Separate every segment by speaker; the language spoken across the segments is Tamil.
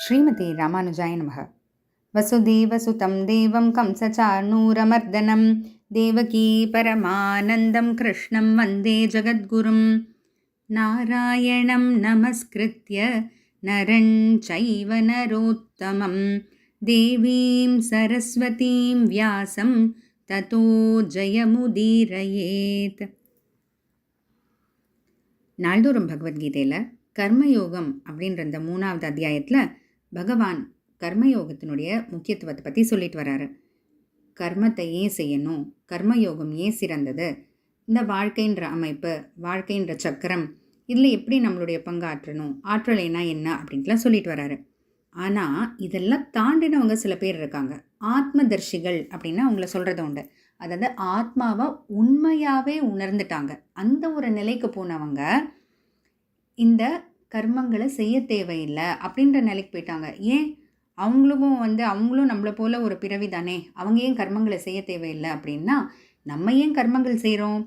Speaker 1: ஸ்ரீமதி ராமானுஜாய நமக. வசுதேவசுதம் தேவம் கம்சச்சார்ணூரமர்தனம் தேவகீ பரமானந்தம் கிருஷ்ணம் வந்தே ஜகத்குரும். நாராயணம் நமஸ்கிருத்ய நரஞ் சைவ நரோத்தமம் தேவீம் சரஸ்வதீம் வியாசம் ததோ ஜெயமுதீரயேத். நாள்தோறும் பகவத்கீதையில் கர்மயோகம் அப்படின்ற இந்த 3வது அத்தியாயத்தில் பகவான் கர்மயோகத்தினுடைய முக்கியத்துவத்தை பற்றி சொல்லிட்டு வராரு. கர்மத்தை ஏன் செய்யணும், கர்மயோகம் ஏன் சிறந்தது, இந்த வாழ்க்கைன்ற அமைப்பு, வாழ்க்கைன்ற சக்கரம், இதில் எப்படி நம்மளுடைய பங்காற்றணும், ஆற்றலைனா என்ன அப்படின்ட்டுலாம் சொல்லிட்டு வராரு. ஆனால் இதெல்லாம் தாண்டினவங்க சில பேர் இருக்காங்க. ஆத்மதர்ஷிகள் அப்படின்னு அவங்கள சொல்கிறது உண்டு. அதாவது ஆத்மாவை உண்மையாகவே உணர்ந்துட்டாங்க. அந்த ஒரு நிலைக்கு போனவங்க இந்த கர்மங்களை செய்ய தேவையில்லை அப்படின்ற நிலைக்கு போயிட்டாங்க. ஏன் அவங்களும் நம்மளை போல் ஒரு பிறவி தானே, அவங்க ஏன் கர்மங்களை செய்ய தேவையில்லை அப்படின்னா, நம்ம ஏன் கர்மங்கள் செய்கிறோம்,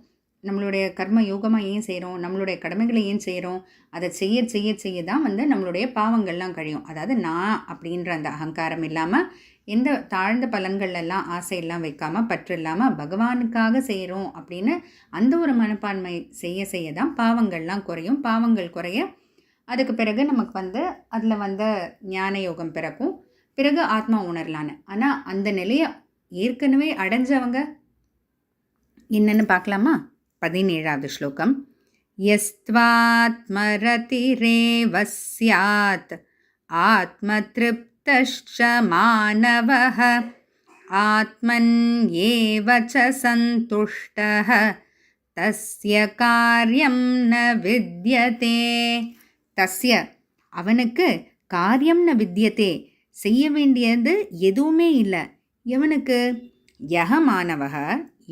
Speaker 1: நம்மளுடைய கர்ம யோகமாக ஏன் செய்கிறோம், நம்மளுடைய கடமைகளை ஏன் செய்கிறோம், அதை செய்ய செய்ய செய்ய தான் நம்மளுடைய பாவங்கள்லாம் கழியும். அதாவது நான் அப்படின்ற அந்த அகங்காரம் இல்லாமல், எந்த தாழ்ந்த பலன்கள்லாம் ஆசையெல்லாம் வைக்காமல், பற்று இல்லாமல் பகவானுக்காக செய்கிறோம் அப்படின்னு அந்த ஒரு மனப்பான்மை செய்ய செய்ய தான் பாவங்கள்லாம் குறையும். பாவங்கள் குறைய அதுக்கு பிறகு நமக்கு அதில் ஞான யோகம் பிறக்கும். பிறகு ஆத்மா உணரலான்னு. ஆனால் அந்த நிலையை ஏற்கனவே அடைஞ்சவங்க என்னன்னு பார்க்கலாமா? 17வது ஸ்லோகம். யஸ்த்வாத்மரதிரேவ ஸ்யாத் ஆத்மத்ருப்தஸ்ச மானவஹ ஆத்மன்யேவ ச சந்துஷ்டஹ தஸ்ய காரியம் ந வித்யதே. தஸ்ய அவனுக்கு காரியம் ந வித்யதே செய்ய வேண்டியது எதுவுமே இல்லை. எவனுக்கு? யஹ மாணவக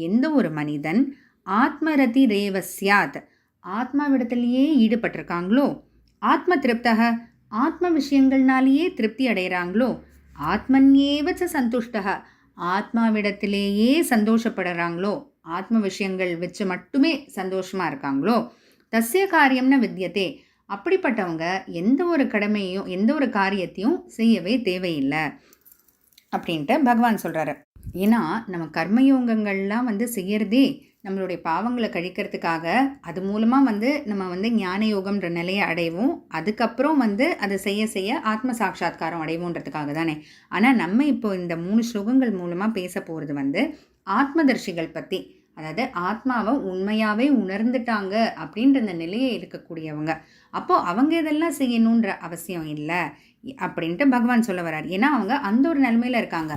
Speaker 1: எந்த ஒரு மனிதன் ஆத்மரதி ரேவ ஸ்யாத் ஆத்மாவிடத்திலேயே ஈடுபட்டிருக்காங்களோ, ஆத்ம திருப்தக ஆத்ம விஷயங்கள்னாலேயே திருப்தி அடைகிறாங்களோ, ஆத்மன்யேவச்ச சந்துஷ்டக ஆத்மாவிடத்திலேயே சந்தோஷப்படுறாங்களோ, ஆத்ம விஷயங்கள் வச்சு மட்டுமே சந்தோஷமாக இருக்காங்களோ, தஸ்ய காரியம்னு வித்யதே அப்படிப்பட்டவங்க எந்த ஒரு கடமையையும் எந்த ஒரு காரியத்தையும் செய்யவே தேவையில்லை அப்படின்ட்டு பகவான் சொல்கிறாரு. ஏன்னா நம்ம கர்மயோகங்கள்லாம் செய்யறதே நம்மளுடைய பாவங்களை கழிக்கிறதுக்காக. அது மூலமாக நம்ம ஞான யோகம்ன்ற நிலையை அடைவோம். அதுக்கப்புறம் அதை செய்ய செய்ய ஆத்ம சாட்சா்காரம் அடைவோன்றதுக்காக தானே. ஆனால் நம்ம இப்போ இந்த 3 ஸ்லோகங்கள் மூலமாக பேச போகிறது ஆத்மதர்ஷிகள் பற்றி. அதாவது ஆத்மாவை உண்மையாகவே உணர்ந்துட்டாங்க அப்படின்ற அந்த நிலையை இருக்கக்கூடியவங்க. அப்போது அவங்க இதெல்லாம் செய்யணுன்ற அவசியம் இல்லை அப்படின்ட்டு பகவான் சொல்ல வர்றார். ஏன்னா அவங்க அந்த ஒரு நிலைமையில் இருக்காங்க.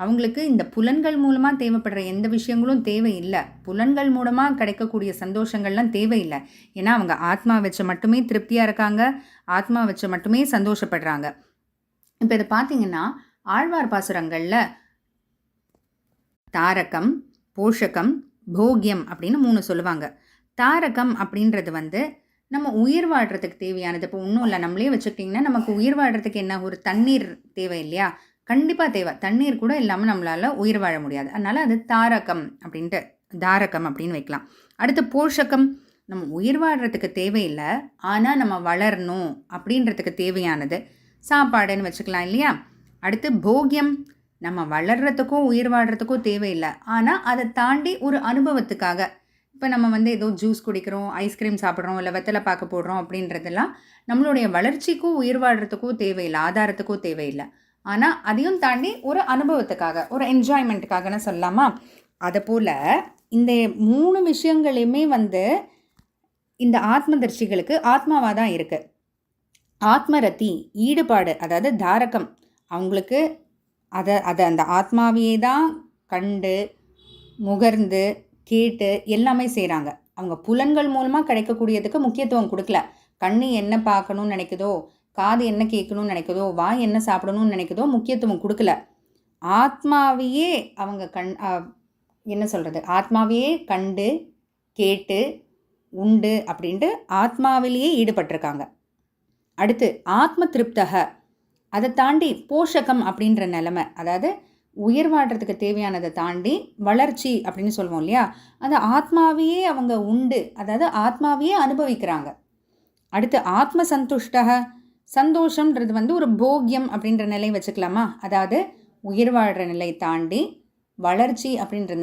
Speaker 1: அவங்களுக்கு இந்த புலன்கள் மூலமாக தேவைப்படுற எந்த விஷயங்களும் தேவையில்லை. புலன்கள் மூலமாக கிடைக்கக்கூடிய சந்தோஷங்கள்லாம் தேவையில்லை. ஏன்னா அவங்க ஆத்மா வச்சு மட்டுமே திருப்தியாக இருக்காங்க, ஆத்மா வச்சு மட்டுமே சந்தோஷப்படுறாங்க. இப்போ இதை பார்த்தீங்கன்னா ஆழ்வார் பாசுரங்களில் தாரகம், போஷகம், போகியம் அப்படின்னு 3 சொல்லுவாங்க. தாரகம் அப்படின்றது நம்ம உயிர் வாழ்கிறதுக்கு தேவையானது. இப்போ ஒன்றும் இல்லை, நம்மளே வச்சுக்கிட்டிங்கன்னா நமக்கு உயிர் வாழ்கிறதுக்கு என்ன, ஒரு தண்ணீர் தேவை இல்லையா? கண்டிப்பாக தேவை. தண்ணீர் கூட இல்லாமல் நம்மளால் உயிர் வாழ முடியாது. அதனால் அது தாரகம் அப்படின்ட்டு தாரகம் அப்படின்னு வைக்கலாம். அடுத்து போஷகம், நம்ம உயிர் வாழ்கிறதுக்கு தேவையில்லை, ஆனால் நம்ம வளரணும் அப்படின்றதுக்கு தேவையானது சாப்பாடுன்னு வச்சுக்கலாம் இல்லையா? அடுத்து போகியம், நம்ம வளர்கிறதுக்கும் உயிர் வாழ்கிறதுக்கும் தேவையில்லை, ஆனால் அதை தாண்டி ஒரு அனுபவத்துக்காக. இப்போ நம்ம ஏதோ ஜூஸ் குடிக்கிறோம், ஐஸ்கிரீம் சாப்பிட்றோம், இல்லை வெத்தலை பாக்கு போடுறோம் அப்படின்றதெல்லாம் நம்மளுடைய வளர்ச்சிக்கும் உயிர் வாழ்கிறதுக்கும் தேவையில்லை, ஆதாரத்துக்கும் தேவையில்லை. ஆனால் அதையும் தாண்டி ஒரு அனுபவத்துக்காக, ஒரு என்ஜாய்மெண்ட்டுக்காகன்னு சொல்லலாமா? அதை போல் இந்த 3 விஷயங்களையுமே இந்த ஆத்மதர்ஷிகளுக்கு ஆத்மாவாக தான் இருக்குது. ஆத்மரதி ஈடுபாடு, அதாவது தாரகம், அவங்களுக்கு அதை அந்த ஆத்மாவையே தான் கண்டு முகர்ந்து கேட்டு எல்லாமே செய்கிறாங்க. அவங்க புலன்கள் மூலமாக கிடைக்கக்கூடியதுக்கு முக்கியத்துவம் கொடுக்கல. கண்ணு என்ன பார்க்கணும்னு நினைக்குதோ, காது என்ன கேட்கணும்னு நினைக்குதோ, வாய் என்ன சாப்பிடணும்னு நினைக்குதோ முக்கியத்துவம் கொடுக்கல. ஆத்மாவையே அவங்க ஆத்மாவையே கண்டு கேட்டு உண்டு அப்படின்ட்டு ஆத்மாவிலேயே ஈடுபட்டிருக்காங்க. அடுத்து ஆத்ம திருப்தக, அதை தாண்டி போஷகம் அப்படின்ற நிலைமை, அதாவது உயிர் வாழ்கிறதுக்கு தேவையானதை தாண்டி வளர்ச்சி அப்படின்னு சொல்லுவோம் இல்லையா, அது ஆத்மாவையே அவங்க உண்டு, அதாவது ஆத்மாவையே அனுபவிக்கிறாங்க. அடுத்து ஆத்ம சந்துஷ்டக, சந்தோஷம்ன்றது வந்து ஒரு போக்கியம் அப்படின்ற நிலை வச்சுக்கலாமா? அதாவது உயிர் வாழ்கிற நிலை தாண்டி, வளர்ச்சி அப்படின்ற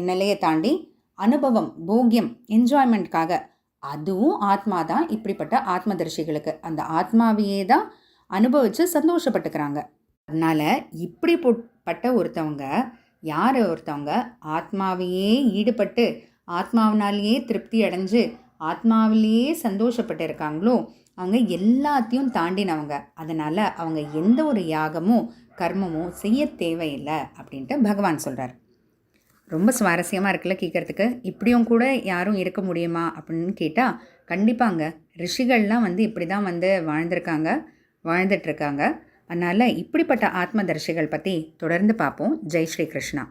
Speaker 1: நிலையை தாண்டி, அனுபவம், போக்கியம், என்ஜாய்மெண்ட்காக, அதுவும் ஆத்மா தான். இப்படிப்பட்ட ஆத்மதர்ஷிகளுக்கு அந்த ஆத்மாவையே தான் அனுபவித்து சந்தோஷப்பட்டுக்கிறாங்க. அதனால் இப்படிப்பட்ட ஒருத்தவங்க ஒருத்தவங்க ஆத்மாவையே ஈடுபட்டு ஆத்மாவினாலேயே திருப்தி அடைஞ்சு ஆத்மாவிலேயே சந்தோஷப்பட்டு இருக்காங்களோ அவங்க எல்லாத்தையும் தாண்டினவங்க. அதனால் அவங்க எந்த ஒரு யாகமும் கர்மமும் செய்ய தேவையில்லை அப்படின்ட்டு பகவான் சொல்கிறார். ரொம்ப சுவாரஸ்யமாக இருக்குல்ல கேட்குறதுக்கு. இப்படியும் கூட யாரும் இருக்க முடியுமா அப்படின்னு கேட்டால் கண்டிப்பாங்க. ரிஷிகள்லாம் வந்து இப்படி தான் வந்து வாழ்ந்துட்டுருக்காங்க. அதனால் இப்படிப்பட்ட ஆத்மதர்ஷிகள் பற்றி தொடர்ந்து பார்ப்போம். ஜெய் ஸ்ரீ கிருஷ்ணா.